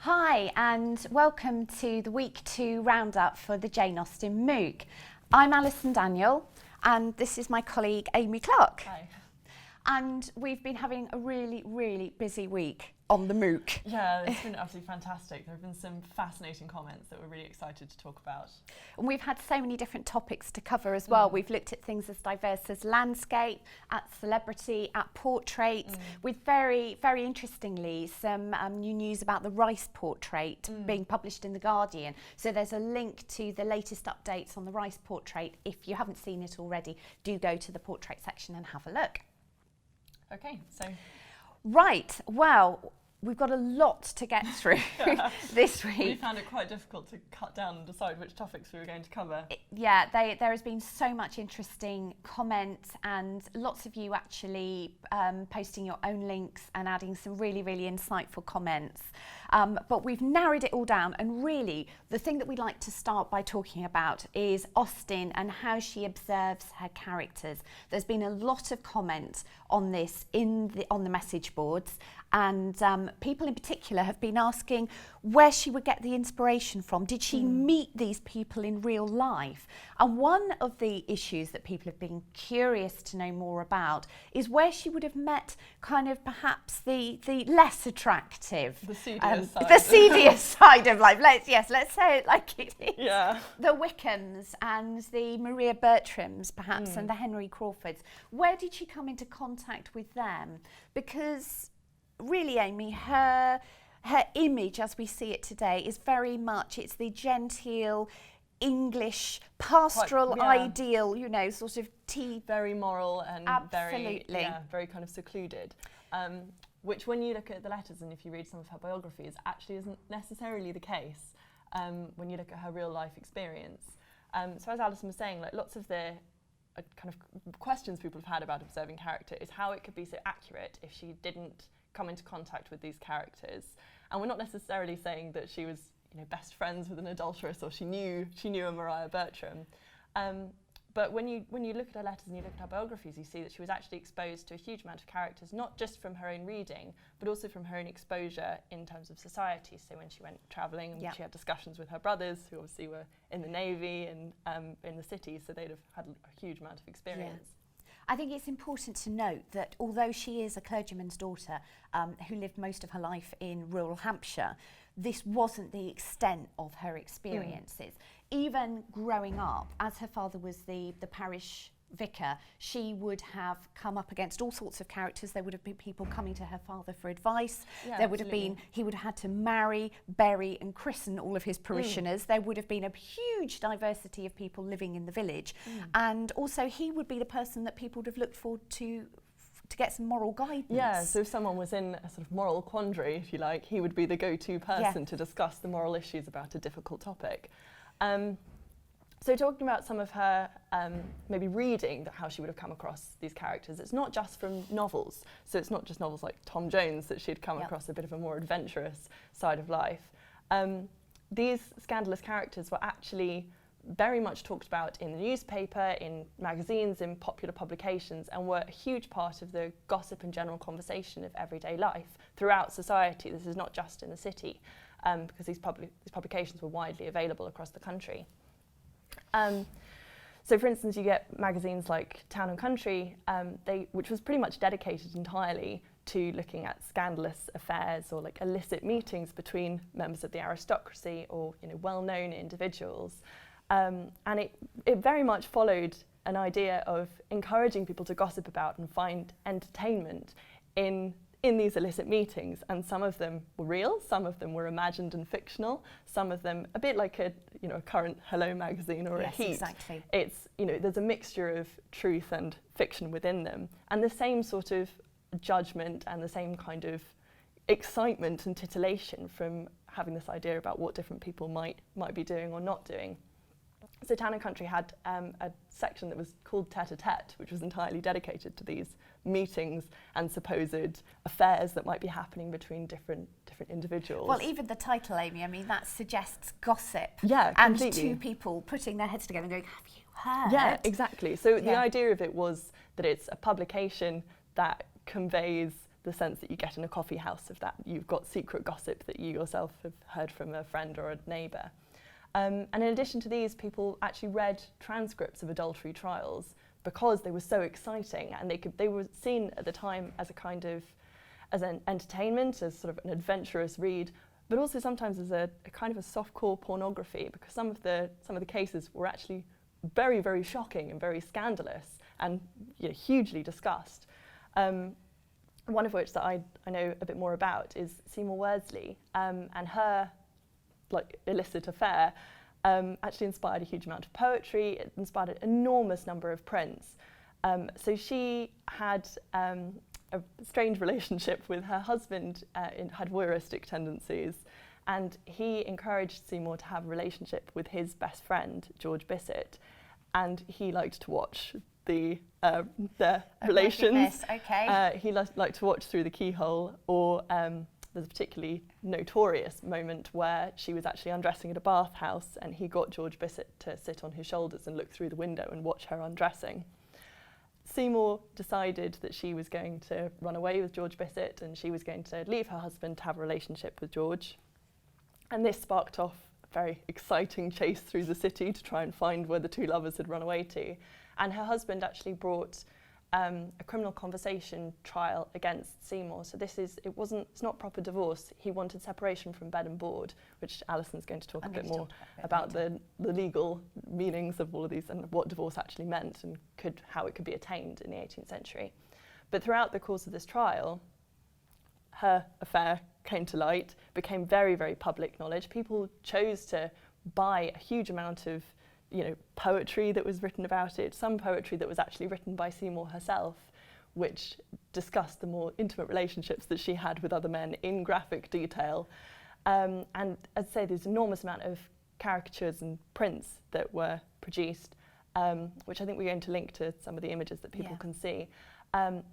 Hi and welcome to the week 2 roundup for the Jane Austen MOOC. I'm Alison Daniell and this is my colleague Amy Clarke. Hi. And we've been having a really busy week on the MOOC. Yeah, it's been absolutely fantastic. There have been some fascinating comments that we're really excited to talk about. And we've had so many different topics to cover as well. We've looked at things as diverse as landscape, at celebrity, at portrait, with very interestingly some new news about the Rice portrait being published in The Guardian. So there's a link to the latest updates on the Rice portrait. If you haven't seen it already, do go to the portrait section and have a look. Okay, so... Right, well, we've got a lot to get through this week. We found it quite difficult to cut down and decide which topics we were going to cover. There has been so much interesting comments and lots of you actually posting your own links and adding some really insightful comments. But we've narrowed it all down, and really the thing that we'd like to start by talking about is Austen and how she observes her characters. There's been a lot of comment on this on the message boards, and people in particular have been asking where she would get the inspiration from. Did she meet these people in real life? And one of the issues that people have been curious to know more about is where she would have met kind of perhaps the less attractive, the seedier side. The seedier side of life. Let's say it like it is. Yeah. The Wickhams and the Maria Bertrams perhaps and the Henry Crawfords. Where did she come into contact with them? Because really, Amy, her image as we see it today is very much, it's the genteel English pastoral ideal, you know, sort of very moral and absolutely very kind of secluded. Which, when you look at the letters and if you read some of her biographies, actually isn't necessarily the case when you look at her real life experience. So as Alison was saying, like lots of the kind of questions people have had about observing character is how it could be so accurate if she didn't come into contact with these characters. And we're not necessarily saying that she was, you know, best friends with an adulteress or she knew a Maria Bertram. But when you look at her letters and you look at her biographies, you see that she was actually exposed to a huge amount of characters, not just from her own reading, but also from her own exposure in terms of society. So when she went travelling, she had discussions with her brothers, who obviously were in the Navy and in the city, so they'd have had a huge amount of experience. Yeah. I think it's important to note that although she is a clergyman's daughter who lived most of her life in rural Hampshire, this wasn't the extent of her experiences. Even growing up, as her father was the parish vicar, she would have come up against all sorts of characters. There would have been people coming to her father for advice. There would have been, he would have had to marry, bury and christen all of his parishioners. There would have been a huge diversity of people living in the village. And also he would be the person that people would have looked forward to get some moral guidance. Yeah, so if someone was in a sort of moral quandary, if you like, he would be the go-to person to discuss the moral issues about a difficult topic. So talking about some of her maybe reading, how she would have come across these characters, it's not just from novels. So it's not just novels like Tom Jones that she'd come across a bit of a more adventurous side of life. These scandalous characters were actually very much talked about in the newspaper, in magazines, in popular publications, and were a huge part of the gossip and general conversation of everyday life throughout society. This is not just in the city, because these publications were widely available across the country. So for instance, you get magazines like Town and Country, which was pretty much dedicated entirely to looking at scandalous affairs or like illicit meetings between members of the aristocracy or, you know, well-known individuals. And it very much followed an idea of encouraging people to gossip about and find entertainment in these illicit meetings, and some of them were real, some of them were imagined and fictional, some of them a bit like a current Hello magazine or a Heat. Exactly. It's, you know, there's a mixture of truth and fiction within them, and the same sort of judgment and the same kind of excitement and titillation from having this idea about what different people might be doing or not doing. So Town and Country had a section that was called Tête-à-Tête, which was entirely dedicated to these meetings and supposed affairs that might be happening between different individuals. Well, even the title, Amy, I mean, that suggests gossip. Yeah, completely. And two people putting their heads together and going, have you heard? Yeah, exactly. So the idea of it was that it's a publication that conveys the sense that you get in a coffee house of that. You've got secret gossip that you yourself have heard from a friend or a neighbour. And in addition to these, people actually read transcripts of adultery trials because they were so exciting, and they were seen at the time as as an entertainment, as sort of an adventurous read, but also sometimes as a kind of a softcore pornography, because some of the cases were actually very, very shocking and very scandalous and hugely discussed. One of which that I know a bit more about is Seymour Worsley, and her illicit affair actually inspired a huge amount of poetry. It inspired an enormous number of prints. So she had a strange relationship with her husband, had voyeuristic tendencies, and he encouraged Seymour to have a relationship with his best friend, George Bissett, and he liked to watch their relations. Okay. He liked to watch through the keyhole, or there's a particularly notorious moment where she was actually undressing at a bathhouse and he got George Bissett to sit on his shoulders and look through the window and watch her undressing. Seymour decided that she was going to run away with George Bissett and she was going to leave her husband to have a relationship with George. And this sparked off a very exciting chase through the city to try and find where the two lovers had run away to. And her husband actually brought a criminal conversation trial against Seymour. So it's not proper divorce. He wanted separation from bed and board, which Alison's going to talk a bit more about the legal meanings of all of these and what divorce actually meant and how it could be attained in the 18th century. But throughout the course of this trial, her affair came to light, became very, very public knowledge. People chose to buy a huge amount of poetry that was written about it, some poetry that was actually written by Seymour herself, which discussed the more intimate relationships that she had with other men in graphic detail. And as I say, there's an enormous amount of caricatures and prints that were produced, which I think we're going to link to some of the images that people can see.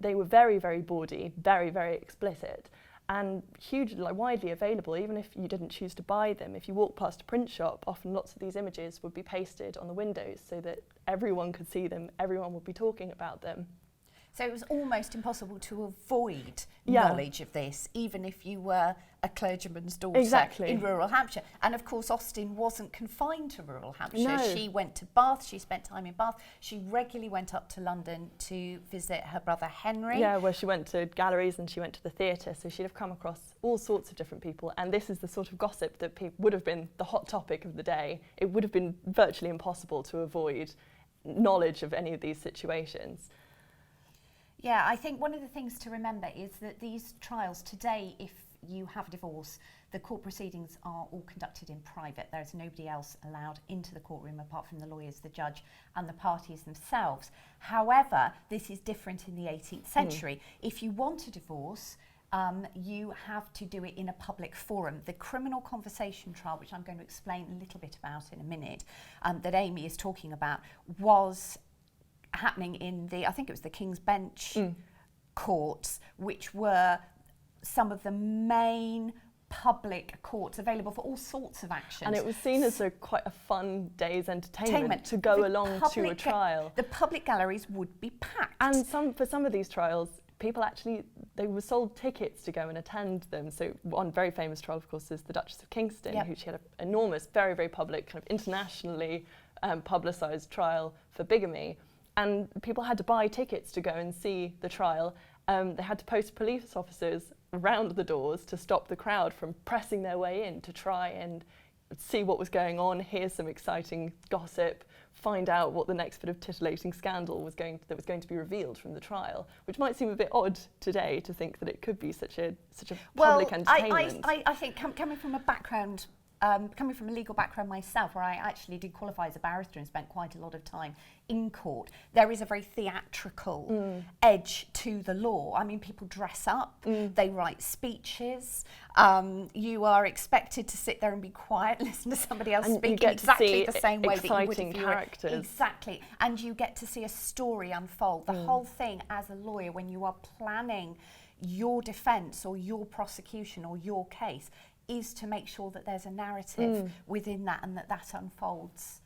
They were very, very bawdy, very, very explicit, and hugely, widely available, even if you didn't choose to buy them. If you walk past a print shop, often lots of these images would be pasted on the windows so that everyone could see them, everyone would be talking about them. So it was almost impossible to avoid knowledge of this, even if you were a clergyman's daughter in rural Hampshire. And of course, Austen wasn't confined to rural Hampshire. No. She went to Bath, she spent time in Bath. She regularly went up to London to visit her brother Henry. Yeah, where she went to galleries and she went to the theatre, so she'd have come across all sorts of different people. And this is the sort of gossip that would have been the hot topic of the day. It would have been virtually impossible to avoid knowledge of any of these situations. Yeah, I think one of the things to remember is that these trials today, if you have a divorce, the court proceedings are all conducted in private. There is nobody else allowed into the courtroom apart from the lawyers, the judge and the parties themselves. However, this is different in the 18th century. If you want a divorce, you have to do it in a public forum. The criminal conversation trial, which I'm going to explain a little bit about in a minute, that Amy is talking about, was happening in I think it was the King's Bench courts, which were some of the main public courts available for all sorts of actions. And it was seen as quite a fun day's entertainment to go along to a trial. The public galleries would be packed. And for some of these trials, people they were sold tickets to go and attend them. So one very famous trial, of course, is the Duchess of Kingston, who she had an enormous, very, very public, kind of internationally publicised trial for bigamy. And people had to buy tickets to go and see the trial. They had to post police officers around the doors to stop the crowd from pressing their way in to try and see what was going on, hear some exciting gossip, find out what the next bit of titillating scandal that was going to be revealed from the trial, which might seem a bit odd today to think that it could be such a public entertainment. I think coming from a legal background myself, where I actually did qualify as a barrister and spent quite a lot of time in court, there is a very theatrical edge to the law. I mean, people dress up, they write speeches, you are expected to sit there and be quiet, listen to somebody else and speaking exactly the same way that you would if you characters. were. Exactly, and you get to see a story unfold. The whole thing as a lawyer, when you are planning your defence or your prosecution or your case, is to make sure that there's a narrative within that and that unfolds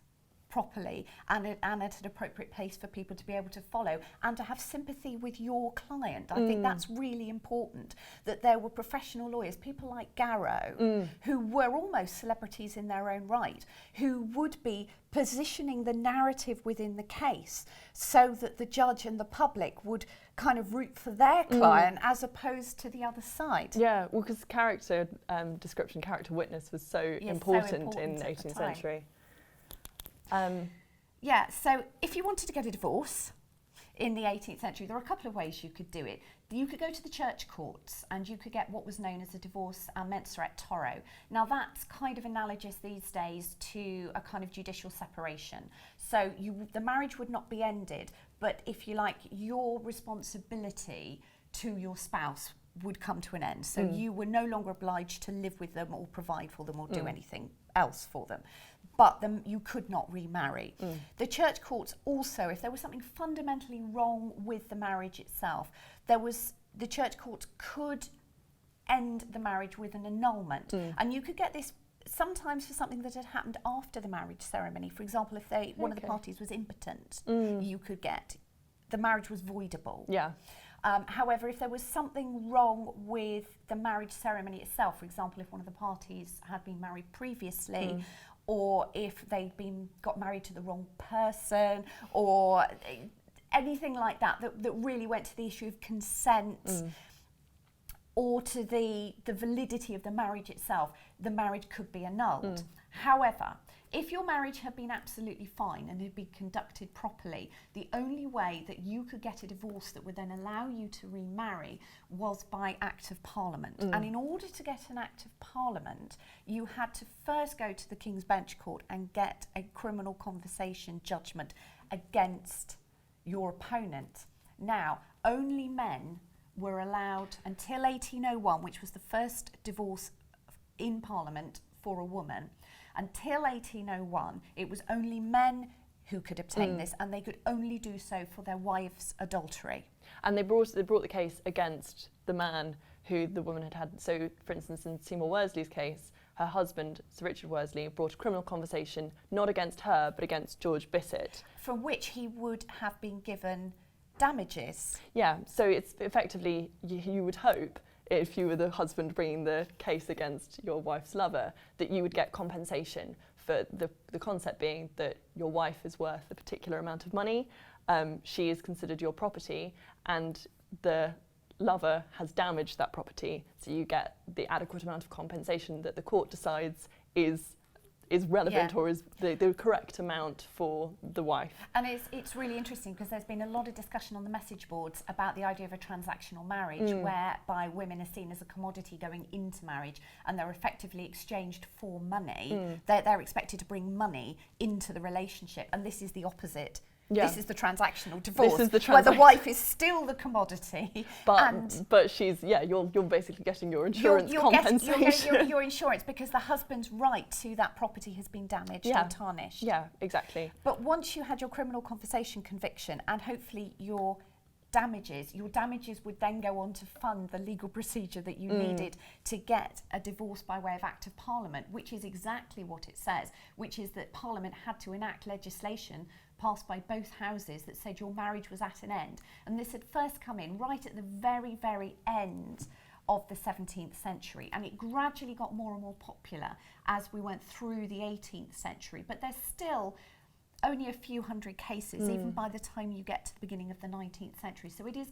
properly and at an appropriate pace for people to be able to follow and to have sympathy with your client. I think that's really important, that there were professional lawyers, people like Garrow, who were almost celebrities in their own right, who would be positioning the narrative within the case so that the judge and the public would kind of root for their client as opposed to the other side. Yeah, well, because character description, character witness was so important in the 18th century. Yeah, so if you wanted to get a divorce in the 18th century, there are a couple of ways you could do it. You could go to the church courts and you could get what was known as a divorce mensa et toro. Now that's kind of analogous these days to a kind of judicial separation. So the marriage would not be ended, but if you like, your responsibility to your spouse would come to an end. So you were no longer obliged to live with them or provide for them or do anything else for them. But you could not remarry. The church courts also, if there was something fundamentally wrong with the marriage itself, the church courts could end the marriage with an annulment. And you could get this sometimes for something that had happened after the marriage ceremony. For example, if one of the parties was impotent, you could get, the marriage was voidable. Yeah. However, if there was something wrong with the marriage ceremony itself, for example, if one of the parties had been married previously, or if they'd got married to the wrong person, or anything like that really went to the issue of consent, or to the validity of the marriage itself, the marriage could be annulled. However, if your marriage had been absolutely fine and had been conducted properly, the only way that you could get a divorce that would then allow you to remarry was by Act of Parliament. And in order to get an Act of Parliament, you had to first go to the King's Bench Court and get a criminal conversation judgment against your opponent. Now, only men were allowed until 1801, which was the first divorce in Parliament for a woman. Until 1801, it was only men who could obtain this, and they could only do so for their wife's adultery. And they brought the case against the man who the woman had had. So, for instance, in Seymour Worsley's case, her husband, Sir Richard Worsley, brought a criminal conversation not against her, but against George Bissett. For which he would have been given damages. Yeah, so it's effectively, you would hope, if you were the husband bringing the case against your wife's lover, that you would get compensation for the concept being that your wife is worth a particular amount of money, she is considered your property, and the lover has damaged that property, so you get the adequate amount of compensation that the court decides is relevant or is the correct amount for the wife. And it's really interesting because there's been a lot of discussion on the message boards about the idea of a transactional marriage whereby women are seen as a commodity going into marriage and they're effectively exchanged for money. They're expected to bring money into the relationship, and this is the opposite. Yeah. This is the transactional divorce, where the wife is still the commodity. But she's, you're basically getting your insurance compensation. Your insurance, because the husband's right to that property has been damaged or tarnished. Yeah, exactly. But once you had your criminal conversation conviction and hopefully your damages would then go on to fund the legal procedure that you needed to get a divorce by way of Act of Parliament, which is exactly what it says, which is that Parliament had to enact legislation passed by both houses that said your marriage was at an end. And this had first come in right at the very, very end of the 17th century, and it gradually got more and more popular as we went through the 18th century. But there's still only a few hundred cases, even by the time you get to the beginning of the 19th century. So it is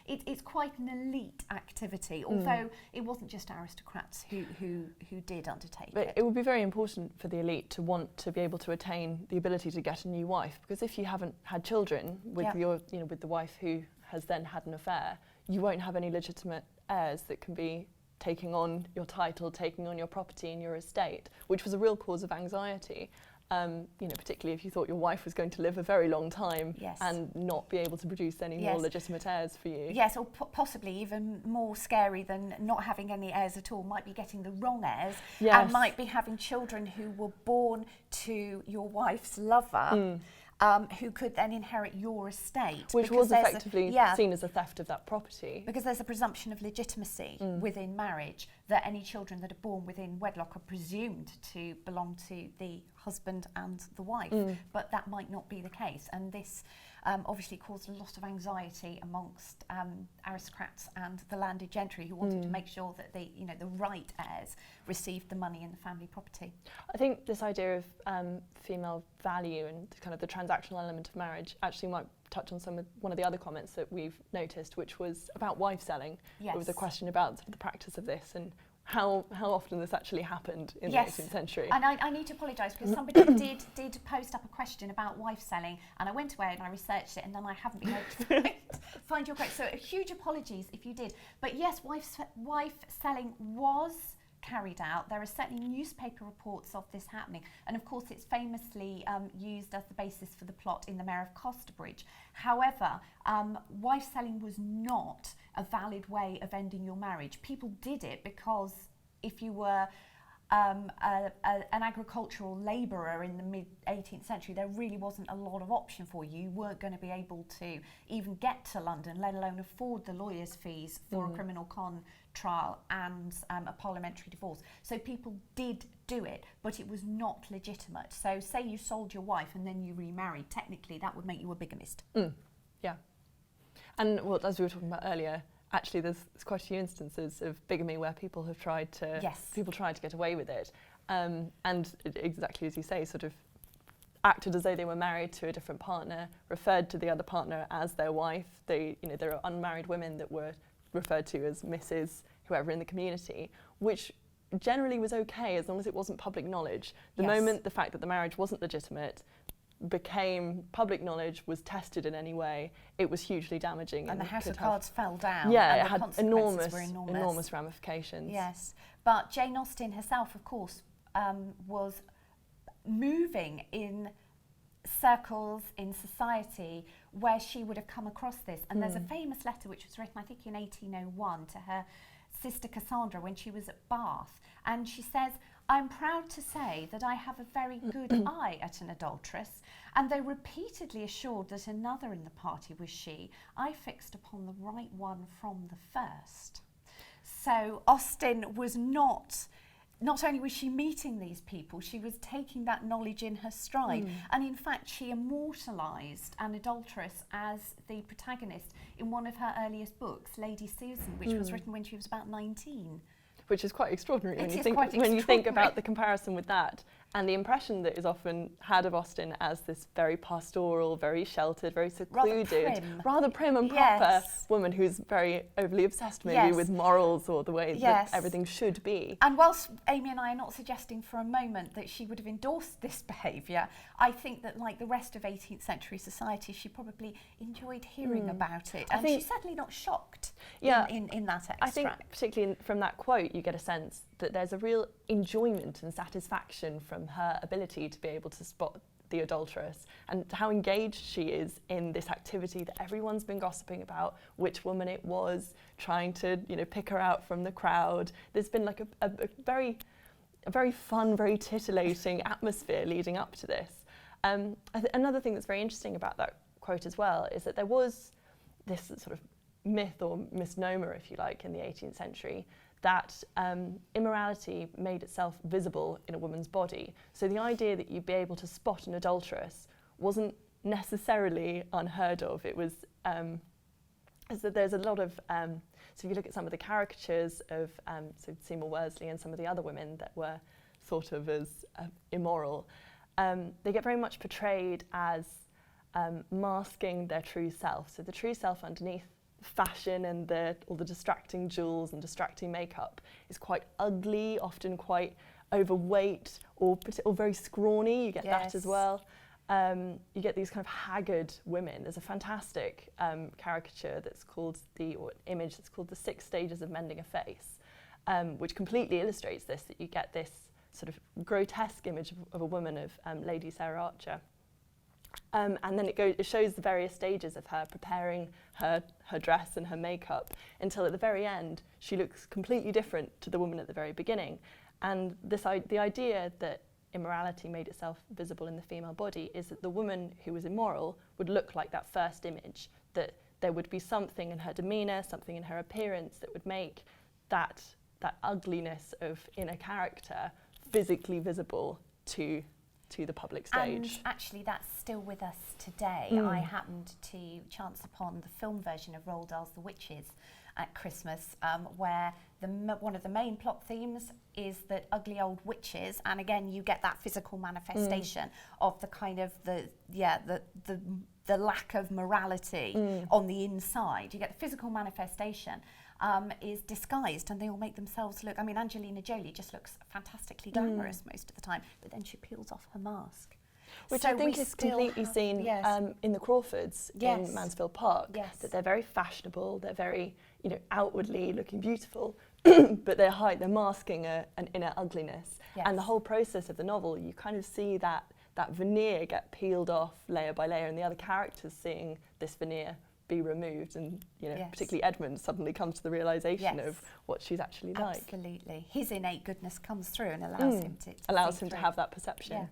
it's quite an elite activity, although it wasn't just aristocrats who did undertake it. It would be very important for the elite to want to be able to attain the ability to get a new wife, because if you haven't had children with with the wife who has then had an affair, you won't have any legitimate heirs that can be taking on your title, taking on your property and your estate, which was a real cause of anxiety. Particularly if you thought your wife was going to live a very long time and not be able to produce any more legitimate heirs for you. Yes, or possibly even more scary than not having any heirs at all, might be getting the wrong heirs and might be having children who were born to your wife's lover who could then inherit your estate. Which because was effectively seen as a theft of that property. Because there's a presumption of legitimacy within marriage that any children that are born within wedlock are presumed to belong to the husband and the wife, but that might not be the case. And this obviously caused a lot of anxiety amongst aristocrats and the landed gentry who wanted to make sure that the right heirs received the money in the family property. I think this idea of female value and kind of the transactional element of marriage actually might touch on one of the other comments that we've noticed, which was about wife selling. Yes. There was a question about sort of the practice of this and how often this actually happened in the 18th century. And I need to apologise because somebody did post up a question about wife selling, and I went away and I researched it, and then I haven't been able to find your quote. So huge apologies if you did. But yes, wife selling was carried out. There are certainly newspaper reports of this happening, and of course it's famously used as the basis for the plot in The Mayor of Casterbridge. However, wife selling was not a valid way of ending your marriage. People did it because if you were an agricultural labourer in the mid-18th century, there really wasn't a lot of option for you. You weren't going to be able to even get to London, let alone afford the lawyer's fees for a criminal con trial and a parliamentary divorce. So people did do it, but it was not legitimate. So say you sold your wife and then you remarried, technically that would make you a bigamist. Yeah. And well, as we were talking about earlier, actually there's quite a few instances of bigamy where people have tried to get away with it, and exactly as you say, sort of acted as though they were married to a different partner, referred to the other partner as their wife. There are unmarried women that were referred to as Mrs. whoever in the community, which generally was okay as long as it wasn't public knowledge. The moment the fact that the marriage wasn't legitimate became public knowledge, was tested in any way, it was hugely damaging. And the House of Cards fell down. Yeah, and it had enormous ramifications. Yes, but Jane Austen herself, of course, was moving in circles in society where she would have come across this. And there's a famous letter which was written, I think, in 1801 to her sister Cassandra when she was at Bath. And she says, "I'm proud to say that I have a very good eye at an adulteress, and though repeatedly assured that another in the party was she, I fixed upon the right one from the first." So Austen was not only was she meeting these people, she was taking that knowledge in her stride. And in fact, she immortalised an adulteress as the protagonist in one of her earliest books, Lady Susan, which was written when she was about 19. Which is quite extraordinary when you think about the comparison with that and the impression that is often had of Austen as this very pastoral, very sheltered, very secluded, rather prim and proper woman who's very overly obsessed maybe with morals or the way that everything should be. And whilst Amy and I are not suggesting for a moment that she would have endorsed this behaviour, I think that like the rest of 18th century society, she probably enjoyed hearing about it. And she's certainly not shocked in that extract. I think particularly from that quote, you get a sense that there's a real enjoyment and satisfaction from her ability to be able to spot the adulteress and how engaged she is in this activity that everyone's been gossiping about, which woman it was, trying to pick her out from the crowd. There's been like a very fun, very titillating atmosphere leading up to this. Another thing that's very interesting about that quote as well is that there was this sort of myth or misnomer, if you like, in the 18th century that immorality made itself visible in a woman's body. So the idea that you'd be able to spot an adulteress wasn't necessarily unheard of. It was, is that there's a lot of, so if you look at some of the caricatures of so Seymour Worsley and some of the other women that were thought of as immoral, they get very much portrayed as masking their true self. So the true self underneath fashion and all the distracting jewels and distracting makeup is quite ugly, often quite overweight or very scrawny. You get that as well. You get these kind of haggard women. There's a fantastic caricature that's called image that's called The 6 Stages of Mending a Face, which completely illustrates this, that you get this sort of grotesque image of a woman of Lady Sarah Archer. And then it shows the various stages of her preparing her dress and her makeup until at the very end she looks completely different to the woman at the very beginning. And the idea that immorality made itself visible in the female body is that the woman who was immoral would look like that first image, that there would be something in her demeanour, something in her appearance that would make that ugliness of inner character physically visible to the public stage. And actually that's still with us today. I happened to chance upon the film version of Roald Dahl's The Witches at Christmas, where one of the main plot themes is that ugly old witches, and again you get that physical manifestation of the kind of the lack of morality on the inside. You get the physical manifestation is disguised, and they all make themselves look, I mean, Angelina Jolie just looks fantastically glamorous most of the time, but then she peels off her mask. Which So I think we is still completely have- seen yes. in the Crawfords Yes. in Mansfield Park, Yes. that they're very fashionable, they're very, outwardly looking beautiful, but they're masking an inner ugliness. Yes. And the whole process of the novel, you kind of see that veneer get peeled off layer by layer, and the other characters seeing this veneer be removed, and Yes. particularly Edmund suddenly comes to the realisation Yes. of what she's actually like. Absolutely. His innate goodness comes through and allows him to Allows see him to through. have that perception. Yeah.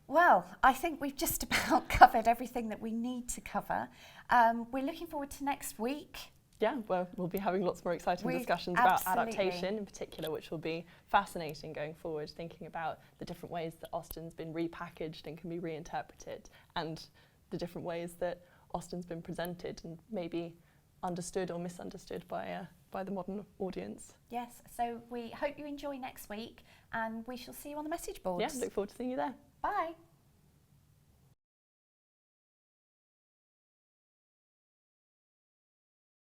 Well, I think we've just about covered everything that we need to cover. We're looking forward to next week. Yeah, well, we'll be having lots more exciting discussions about adaptation in particular, which will be fascinating going forward, thinking about the different ways that Austen's been repackaged and can be reinterpreted, and the different ways that Austen's been presented and maybe understood or misunderstood by the modern audience. Yes, so we hope you enjoy next week, and we shall see you on the message boards. Yeah, look forward to seeing you there. Bye.